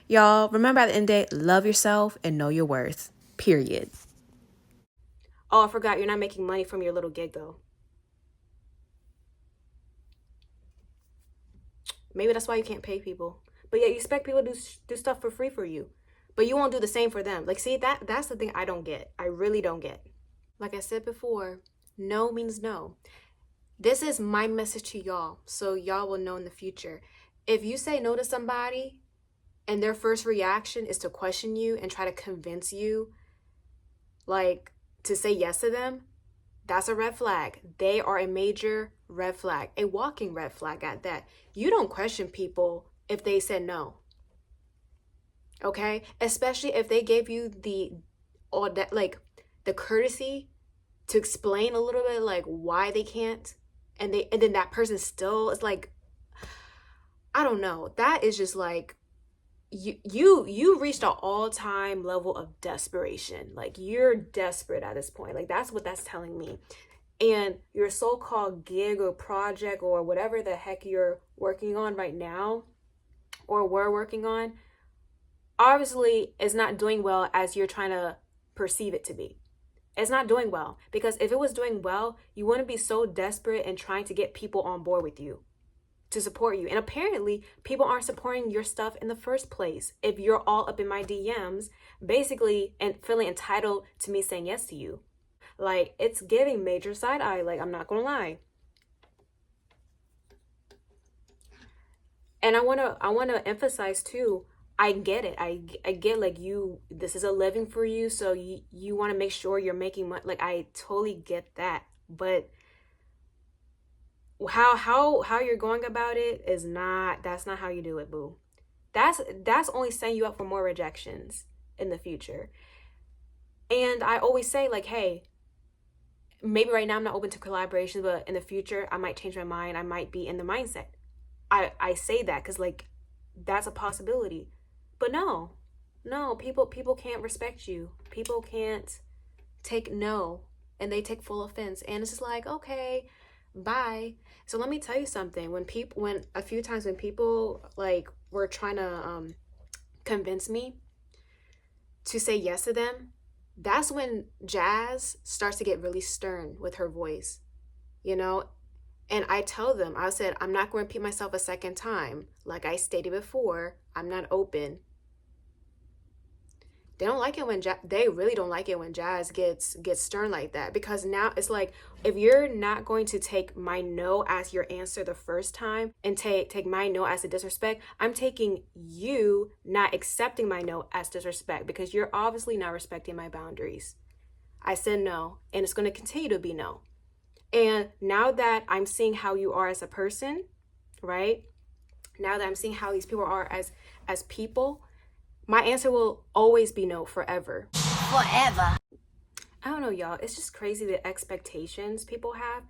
Y'all, remember at the end of the day, love yourself and know your worth. Period. Oh, I forgot, you're not making money from your little gig though. Maybe that's why you can't pay people. But yeah, you expect people to do stuff for free for you. But you won't do the same for them. Like, see, that's the thing I don't get. I really don't get. Like I said before, no means no. This is my message to y'all, so y'all will know in the future. If you say no to somebody and their first reaction is to question you and try to convince you, like, to say yes to them, that's a red flag. They are a major red flag, a walking red flag at that. You don't question people if they said no. Okay? Especially if they gave you the courtesy to explain a little bit like why they can't, and then that person still is like, I don't know. That is just like you reached an all-time level of desperation. Like, you're desperate at this point. Like, that's what that's telling me. And your so-called gig or project or whatever the heck you're working on right now or were working on obviously is not doing well as you're trying to perceive it to be. It's not doing well, because if it was doing well, you wouldn't be so desperate and trying to get people on board with you to support you. And apparently people aren't supporting your stuff in the first place if you're all up in my DMs basically and feeling entitled to me saying yes to you. Like, it's giving major side eye, like, I'm not gonna lie. And I wanna emphasize too, I get it. I get, like, this is a living for you, so you want to make sure you're making money. Like, I totally get that. But how you're going about it is not, that's not how you do it, boo. That's only setting you up for more rejections in the future. And I always say, like, hey, maybe right now I'm not open to collaborations, but in the future I might change my mind. I might be in the mindset. I say that because, like, that's a possibility. But no, people can't respect you. People can't take no, and they take full offense. And it's just like, okay, bye. So let me tell you something. When a few times when people, like, were trying to convince me to say yes to them, that's when Jazz starts to get really stern with her voice, you know? And I tell them, I said, I'm not going to repeat myself a second time. Like I stated before, I'm not open. They don't like it when they really don't like it when Jazz gets stern like that, because now it's like, if you're not going to take my no as your answer the first time and take my no as a disrespect, I'm taking you not accepting my no as disrespect, because you're obviously not respecting my boundaries. I said no, and it's going to continue to be no. And now that I'm seeing how you are as a person, right? Now that I'm seeing how these people are as people, my answer will always be no, forever. Forever. I don't know, y'all. It's just crazy the expectations people have.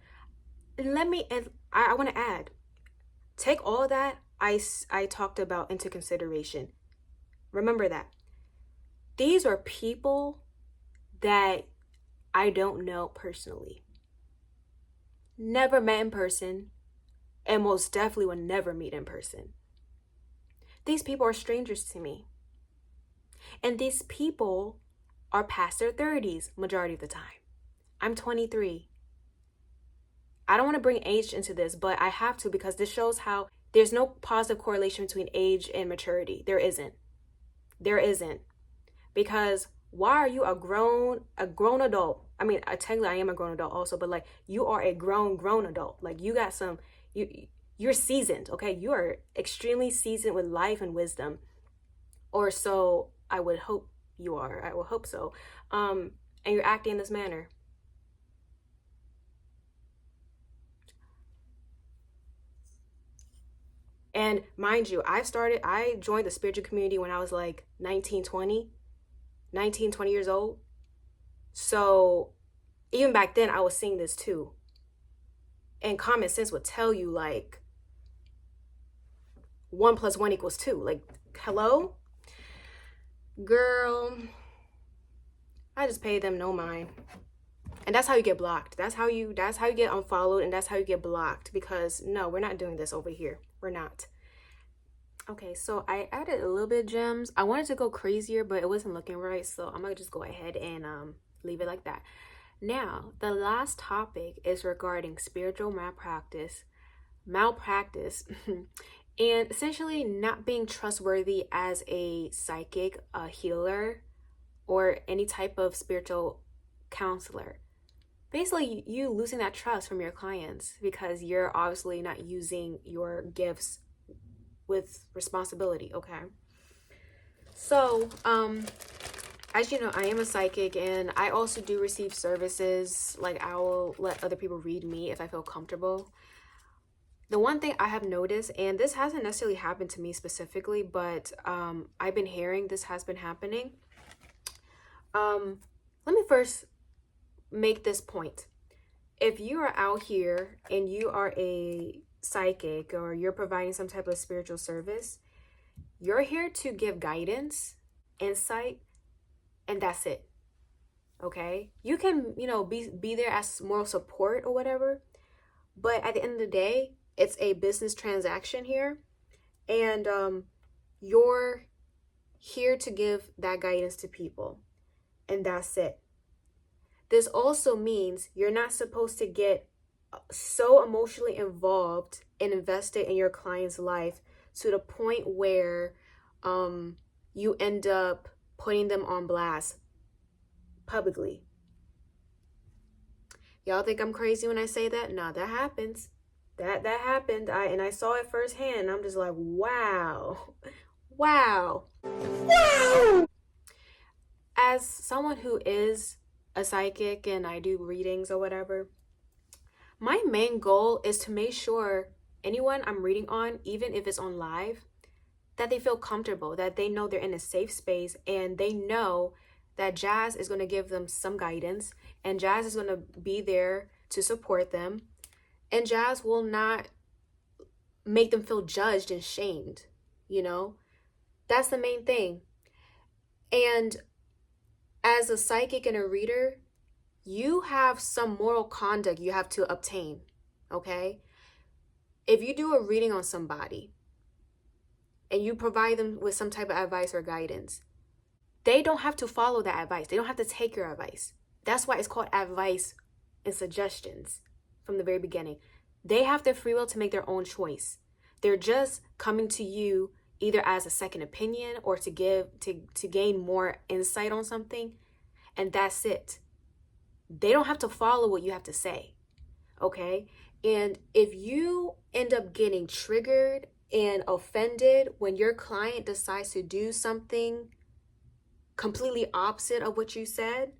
And I want to add, take all that I talked about into consideration. Remember that. These are people that I don't know personally. Never met in person, and most definitely will never meet in person. These people are strangers to me. And these people are past their 30s majority of the time. I'm 23. I don't want to bring age into this, but I have to, because this shows how there's no positive correlation between age and maturity. There isn't. Because why are you a grown adult? I mean, technically I am a grown adult also, but, like, you are a grown adult. Like, you got you're seasoned, okay? You are extremely seasoned with life and wisdom. Or so I would hope you are. I will hope so. And you're acting in this manner. And mind you, I joined the spiritual community when I was like 19, 20 years old. So even back then I was seeing this too. And common sense would tell you, like, 1 + 1 = 2. Like, hello? Girl, I just pay them no mind. And that's how you get blocked. That's how you get unfollowed, and that's how you get blocked, because no, we're not doing this over here. We're not. Okay, so I added a little bit of gems. I wanted to go crazier, but it wasn't looking right, so I'm gonna just go ahead and leave it like that. Now, the last topic is regarding spiritual malpractice, and essentially not being trustworthy as a psychic, a healer, or any type of spiritual counselor. Basically, you losing that trust from your clients because you're obviously not using your gifts with responsibility. Okay, so as you know, I am a psychic, and I also do receive services. Like, I will let other people read me if I feel comfortable. The one thing I have noticed, and this hasn't necessarily happened to me specifically, but I've been hearing this has been happening. Let me first make this point. If you are out here and you are a psychic, or you're providing some type of spiritual service, you're here to give guidance, insight, and that's it. Okay, you can, be there as moral support or whatever, but at the end of the day, it's a business transaction here, and you're here to give that guidance to people, and that's it. This also means you're not supposed to get so emotionally involved and invested in your client's life to the point where you end up putting them on blast publicly. Y'all think I'm crazy when I say that? No, that happens. That happened. I saw it firsthand. I'm just like, wow. Wow. Wow. As someone who is a psychic and I do readings or whatever, my main goal is to make sure anyone I'm reading on, even if it's on live, that they feel comfortable, that they know they're in a safe space, and they know that Jazz is going to give them some guidance, and Jazz is going to be there to support them, and Jazz will not make them feel judged and shamed. That's the main thing. And as a psychic and a reader, you have some moral conduct you have to obtain. Okay, if you do a reading on somebody and you provide them with some type of advice or guidance, they don't have to follow that advice. They don't have to take your advice. That's why it's called advice and suggestions from the very beginning. They have the free will to make their own choice. They're just coming to you either as a second opinion or to gain more insight on something, and that's it. They don't have to follow what you have to say. Okay? And if you end up getting triggered and offended when your client decides to do something completely opposite of what you said,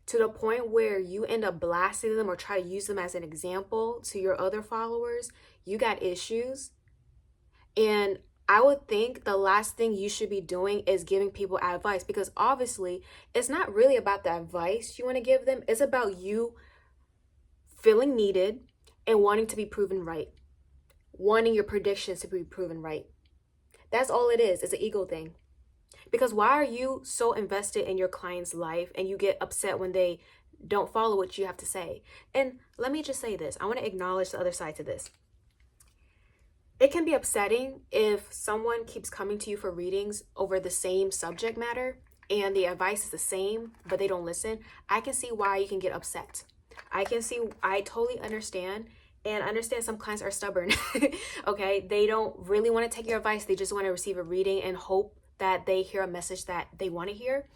to the point where you end up blasting them or try to use them as an example to your other followers, you got issues. And I would think the last thing you should be doing is giving people advice, because obviously it's not really about the advice you want to give them. It's about you feeling needed and wanting to be proven right, wanting your predictions to be proven right. That's all it is. It's an ego thing. Because why are you so invested in your client's life and you get upset when they don't follow what you have to say? And let me just say this. I want to acknowledge the other side to this. It can be upsetting if someone keeps coming to you for readings over the same subject matter and the advice is the same, but they don't listen. I can see why you can get upset. I totally understand. And I understand some clients are stubborn. Okay, they don't really want to take your advice. They just want to receive a reading and hope that they hear a message that they want to hear.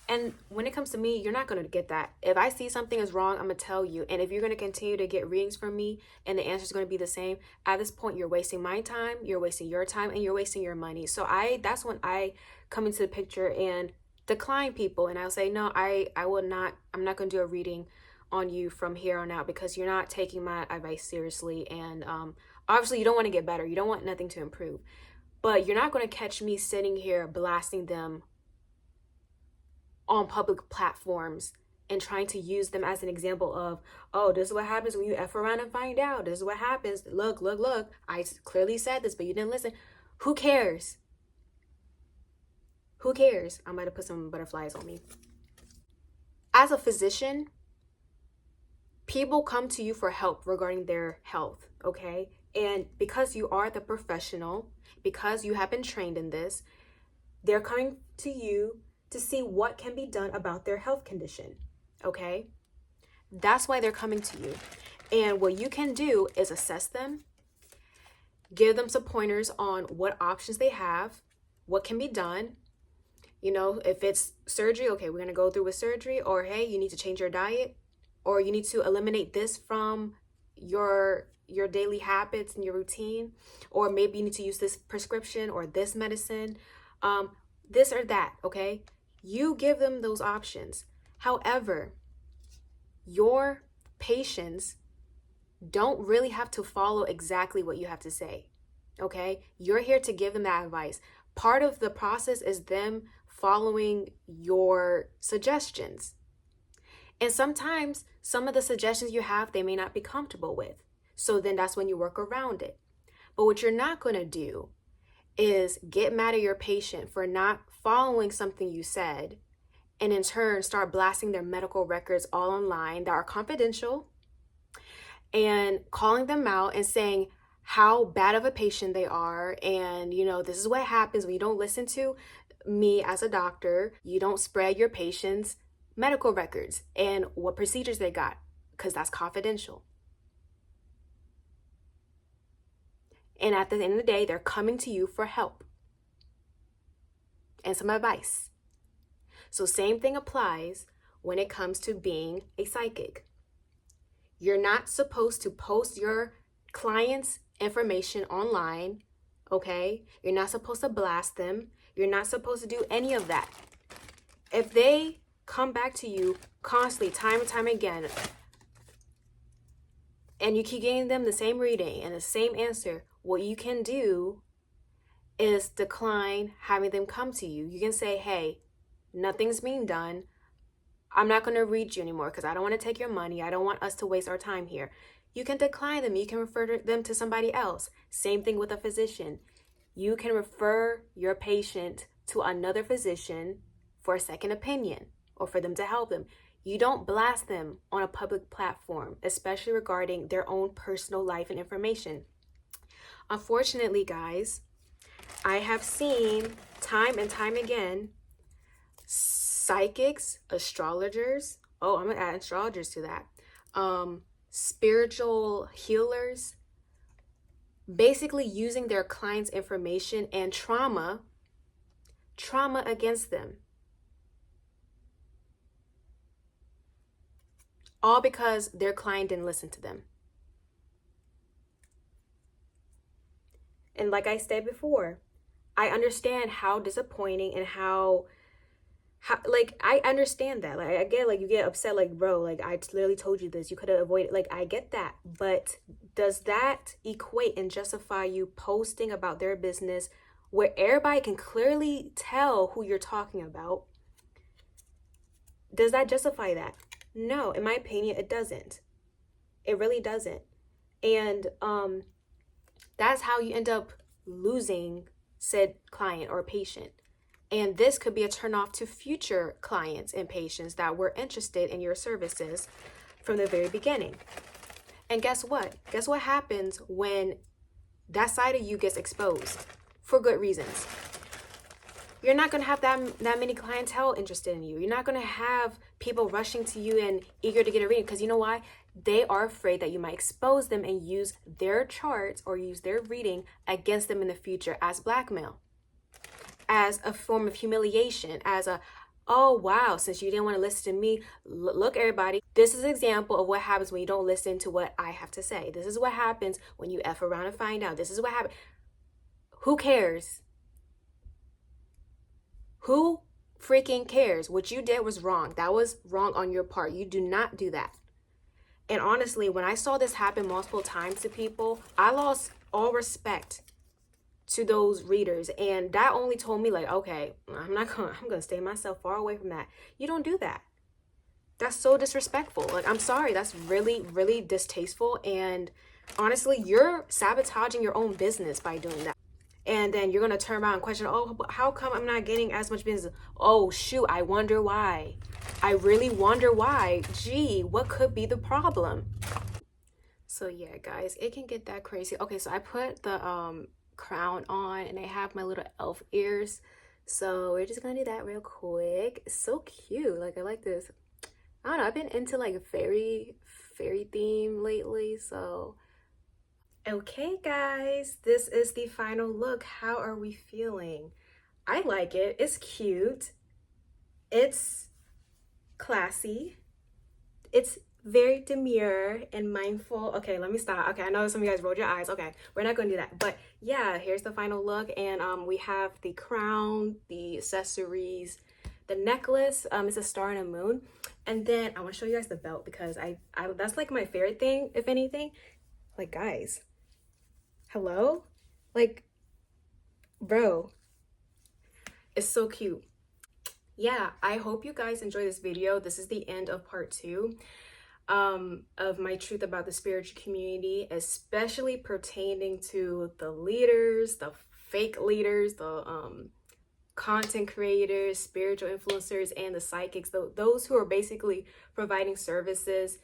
And when it comes to me, you're not going to get that. If I see something is wrong, I'm going to tell you. And if you're going to continue to get readings from me and the answer is going to be the same, at this point, you're wasting my time, you're wasting your time, and you're wasting your money. So that's when I come into the picture and decline people. And I'll say, no, I'm not going to do a reading on you from here on out because you're not taking my advice seriously. And obviously, you don't want to get better. You don't want nothing to improve. But you're not going to catch me sitting here blasting them on public platforms and trying to use them as an example of, oh, this is what happens when you F around and find out. This is what happens. Look. I clearly said this, but you didn't listen. Who cares? Who cares? I might have put some butterflies on me. As a physician, people come to you for help regarding their health, okay? And because you are the professional, because you have been trained in this, they're coming to you to see what can be done about their health condition, okay? That's why they're coming to you. And what you can do is assess them, give them some pointers on what options they have, what can be done. You know, if it's surgery, okay, we're going to go through with surgery, or hey, you need to change your diet, or you need to eliminate this from your daily habits and your routine, or maybe you need to use this prescription or this medicine, this or that, okay? You give them those options. However, your patients don't really have to follow exactly what you have to say, okay? You're here to give them that advice. Part of the process is them following your suggestions. And sometimes some of the suggestions you have, they may not be comfortable with. So then that's when you work around it. But what you're not going to do is get mad at your patient for not following something you said, and in turn start blasting their medical records all online that are confidential, and calling them out and saying how bad of a patient they are. And, you know, this is what happens when you don't listen to me as a doctor. You don't spread your patient's medical records and what procedures they got, because that's confidential. And at the end of the day, they're coming to you for help and some advice. So same thing applies when it comes to being a psychic. You're not supposed to post your clients' information online, okay? You're not supposed to blast them. You're not supposed to do any of that. If they come back to you constantly, time and time again, and you keep giving them the same reading and the same answer, what you can do is decline having them come to you. You can say, hey, nothing's being done. I'm not going to read you anymore because I don't want to take your money. I don't want us to waste our time here. You can decline them. You can refer them to somebody else. Same thing with a physician. You can refer your patient to another physician for a second opinion or for them to help them. You don't blast them on a public platform, especially regarding their own personal life and information. Unfortunately, guys, I have seen time and time again psychics, astrologers, I'm going to add astrologers to that, spiritual healers, basically using their clients' information and trauma against them. All because their client didn't listen to them. And like I said before, I understand how disappointing and how like, I understand that. Like, I get, like, you get upset, like, bro, like, I literally told you this. You could have avoided, like, I get that. But does that equate and justify you posting about their business where everybody can clearly tell who you're talking about? Does that justify that? No, in my opinion, it doesn't. It really doesn't. And that's how you end up losing said client or patient. And this could be a turnoff to future clients and patients that were interested in your services from the very beginning. And guess what? Guess what happens when that side of you gets exposed for good reasons? You're not going to have that many clientele interested in you. You're not going to have people rushing to you and eager to get a reading, because you know why? They are afraid that you might expose them and use their charts or use their reading against them in the future as blackmail, as a form of humiliation, as a, oh wow, since you didn't want to listen to me, look everybody, this is an example of what happens when you don't listen to what I have to say. This is what happens when you F around and find out. This is what happens. Who cares? Who freaking cares? What you did was wrong. That was wrong on your part. You do not do that. And honestly, when I saw this happen multiple times to people, I lost all respect to those readers. And that only told me, like, okay, I'm gonna stay myself far away from that. You don't do that. That's so disrespectful. Like, I'm sorry, that's really, really distasteful. And honestly, you're sabotaging your own business by doing that. and then you're gonna turn around and question, oh, how come I'm not getting as much business? Oh shoot, I wonder why. I really wonder why. Gee, what could be the problem? So yeah, guys, it can get that crazy. Okay, so I put the crown on and I have my little elf ears. So we're just gonna do that real quick. It's so cute. Like, I like this. I don't know, I've been into like fairy theme lately, so okay guys, this is the final look. How are we feeling? I like it. It's cute. It's classy. It's very demure and mindful. Okay, let me stop. Okay, I know some of you guys rolled your eyes. Okay, we're not gonna do that. But yeah, here's the final look. And we have the crown, the accessories, the necklace. It's a star and a moon. And then I want to show you guys the belt because I that's like my favorite thing, if anything. Like, guys, hello? Like, bro, it's so cute. Yeah, I hope you guys enjoy this video. This is the end of part 2 of my truth about the spiritual community, especially pertaining to the leaders, the fake leaders, the content creators, spiritual influencers, and the psychics, those who are basically providing services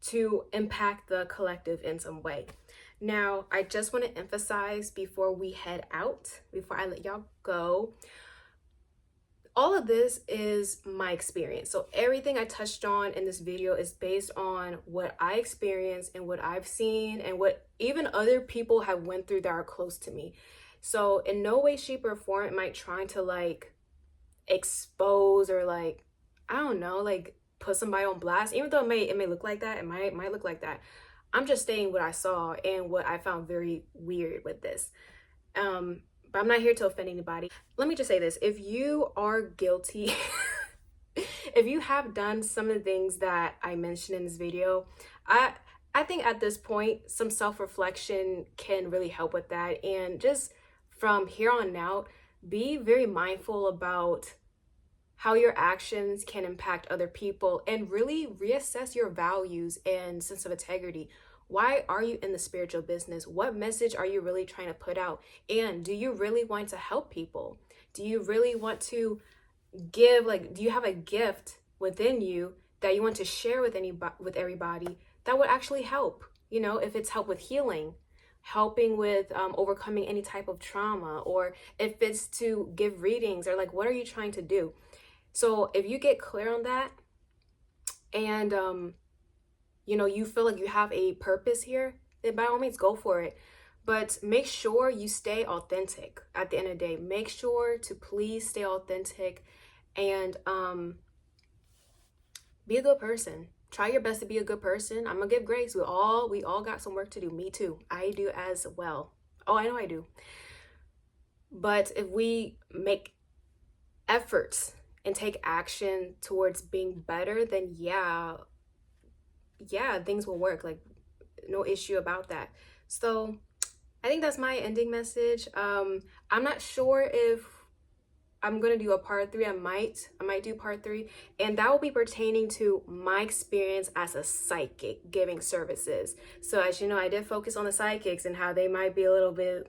to impact the collective in some way. Now, I just want to emphasize before we head out, before I let y'all go, all of this is my experience. So everything I touched on in this video is based on what I experienced and what I've seen and what even other people have went through that are close to me. So in no way, shape, or form am I trying to like expose or like, I don't know, like put somebody on blast, even though it may look like that, it might look like that. I'm just saying what I saw and what I found very weird with this. But I'm not here to offend anybody. Let me just say this. If you are guilty, if you have done some of the things that I mentioned in this video, I think at this point, some self-reflection can really help with that. And just from here on out, be very mindful about how your actions can impact other people and really reassess your values and sense of integrity. Why are you in the spiritual business? What message are you really trying to put out? And do you really want to help people? Do you really want to give, like, do you have a gift within you that you want to share with everybody that would actually help? You know, if it's help with healing, helping with overcoming any type of trauma, or if it's to give readings, or like, what are you trying to do? So if you get clear on that and you know, you feel like you have a purpose here, then by all means go for it. But make sure you stay authentic at the end of the day. Make sure to please stay authentic and be a good person. Try your best to be a good person. I'm gonna give grace. We all got some work to do. Me too. I do as well. Oh, I know I do. But if we make efforts and take action towards being better, then yeah, things will work. Like, no issue about that. So I think that's my ending message. I'm not sure if I'm gonna do a part 3. I might do part 3, and that will be pertaining to my experience as a psychic giving services. So as you know, I did focus on the psychics and how they might be a little bit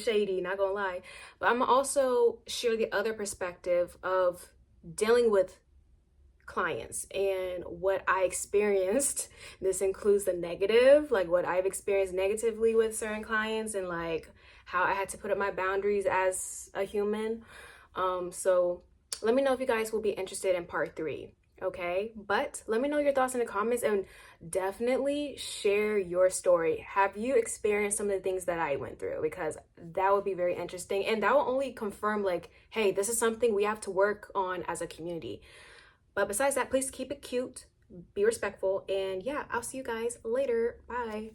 shady, not gonna lie. But I'm also share the other perspective of dealing with clients and what I experienced. This includes the negative, like what I've experienced negatively with certain clients, and like how I had to put up my boundaries as a human. So let me know if you guys will be interested in part 3. Okay, but let me know your thoughts in the comments, and definitely share your story. Have you experienced some of the things that I went through? Because that would be very interesting, and that will only confirm like, hey, this is something we have to work on as a community. But besides that, please keep it cute, be respectful, and yeah, I'll see you guys later. Bye.